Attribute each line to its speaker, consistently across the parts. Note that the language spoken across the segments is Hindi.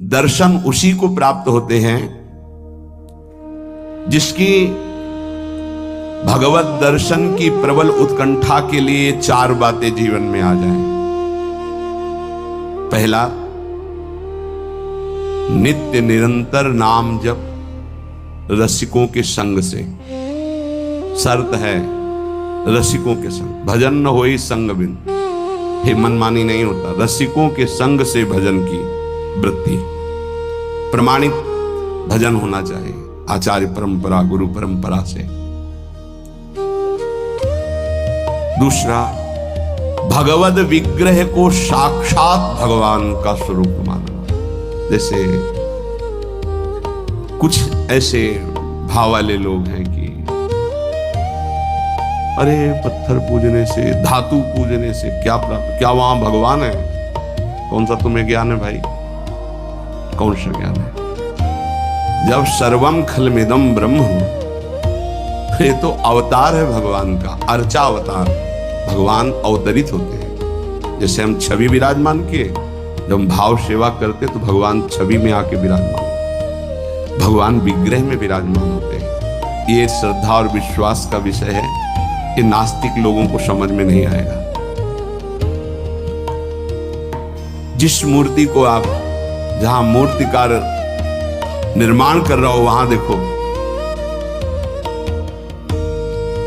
Speaker 1: दर्शन उसी को प्राप्त होते हैं जिसकी भगवत दर्शन की प्रबल उत्कंठा के लिए चार बातें जीवन में आ जाएं। पहला, नित्य निरंतर नाम जप रसिकों के संग से। शर्त है रसिकों के संग, भजन न होई संग बिन। हे मनमानी नहीं होता, रसिकों के संग से भजन की वृत्ति, प्रमाणित भजन होना चाहिए आचार्य परंपरा गुरु परंपरा से। दूसरा, भगवद विग्रह को साक्षात भगवान का स्वरूप मानना। जैसे कुछ ऐसे भाव वाले लोग हैं कि अरे पत्थर पूजने से, धातु पूजने से क्या प्राप्त, क्या वहां भगवान है? कौन सा तुम्हें ज्ञान है भाई? कौन सा ज्ञान है? जब सर्वम खलमिदम ब्रह्म, ये तो अवतार है भगवान का, अर्चा अवतार। भगवान अवतरित होते हैं। जैसे हम छवि विराजमान किए, जब हम भाव सेवा करते तो भगवान छवि में आके विराजमान, भगवान विग्रह में विराजमान होते हैं। ये श्रद्धा और विश्वास का विषय है, ये नास्तिक लोगों को समझ में नहीं आएगा। जिस मूर्ति को आप, जहां मूर्तिकार निर्माण कर रहा हो वहां देखो,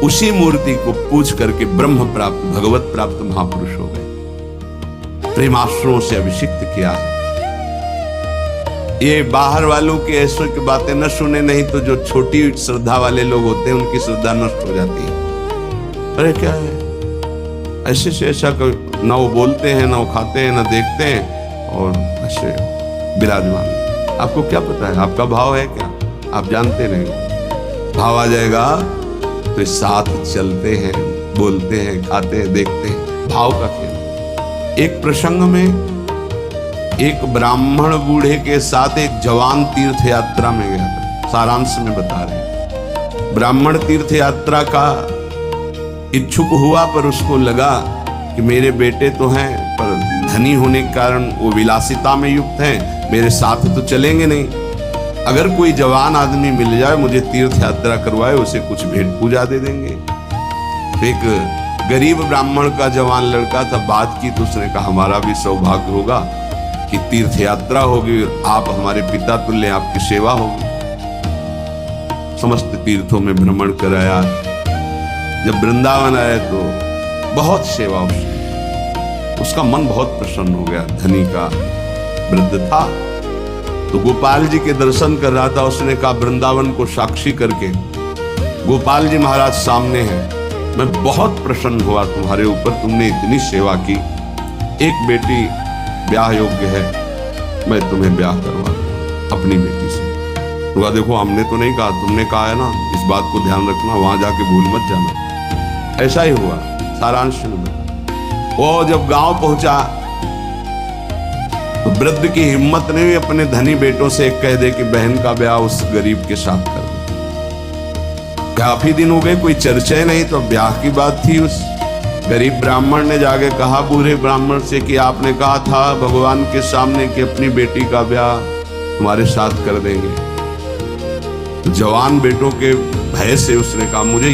Speaker 1: उसी मूर्ति को पूज करके ब्रह्म प्राप्त, भगवत प्राप्त महापुरुष हो गए। प्रेमाश्रुओं से अभिषिक्त किया है। ये बाहर वालों की ऐसो की बातें न सुने, नहीं तो जो छोटी श्रद्धा वाले लोग होते हैं उनकी श्रद्धा नष्ट हो जाती है। अरे क्या है, ऐसे से ऐसा ना वो बोलते हैं, ना वो खाते हैं, ना देखते हैं, और ऐसे विराजमान। आपको क्या पता है आपका भाव है क्या? आप जानते नहीं। भाव आ जाएगा तो साथ चलते हैं, बोलते हैं, खाते हैं, देखते हैं। भाव का खेल। एक प्रसंग में एक ब्राह्मण बूढ़े के साथ एक जवान तीर्थ यात्रा में गया था। सारांश में बता रहे हैं। ब्राह्मण तीर्थ यात्रा का इच्छुक हुआ, पर उसको लगा कि मेरे बेटे तो हैं, पर धनी होने के कारण वो विलासिता में युक्त हैं, मेरे साथ तो चलेंगे नहीं। अगर कोई जवान आदमी मिल जाए, मुझे तीर्थ यात्रा करवाए, उसे कुछ भेंट पूजा दे देंगे। एक गरीब ब्राह्मण का जवान लड़का था, बात की तो उसने कहा हमारा भी सौभाग्य होगा कि तीर्थ यात्रा होगी, आप हमारे पिता तुल्य, आपकी सेवा होगी। समस्त तीर्थों में भ्रमण कराया। जब वृंदावन आए तो बहुत सेवा उसका मन बहुत प्रसन्न हो गया। धनी का वृद्ध था तो गोपाल जी के दर्शन कर रहा था। उसने कहा वृंदावन को साक्षी करके, गोपाल जी महाराज सामने हैं, मैं बहुत प्रसन्न हुआ तुम्हारे ऊपर, तुमने इतनी सेवा की। एक बेटी ब्याह योग्य है, मैं तुम्हें ब्याह करवा दूं अपनी बेटी से। तो देखो हमने तो नहीं कहा, तुमने कहा है ना, इस बात को ध्यान रखना, वहां जाके भूल मत जाना। ऐसा ही हुआ। सारांश में वो जब गांव पहुंचा तो वृद्ध की हिम्मत नहीं हुई अपने धनी बेटों से कह दे कि बहन का ब्याह उस गरीब के साथ कर दे। काफी दिन हो गए, कोई चर्चा ही नहीं, तो ब्याह की बात थी। उस गरीब ब्राह्मण ने जाके कहा बूढ़े ब्राह्मण से कि आपने कहा था भगवान के सामने कि अपनी बेटी का ब्याह तुम्हारे साथ कर देंगे। तो जवान बेटों के भय से उसने कहा मुझे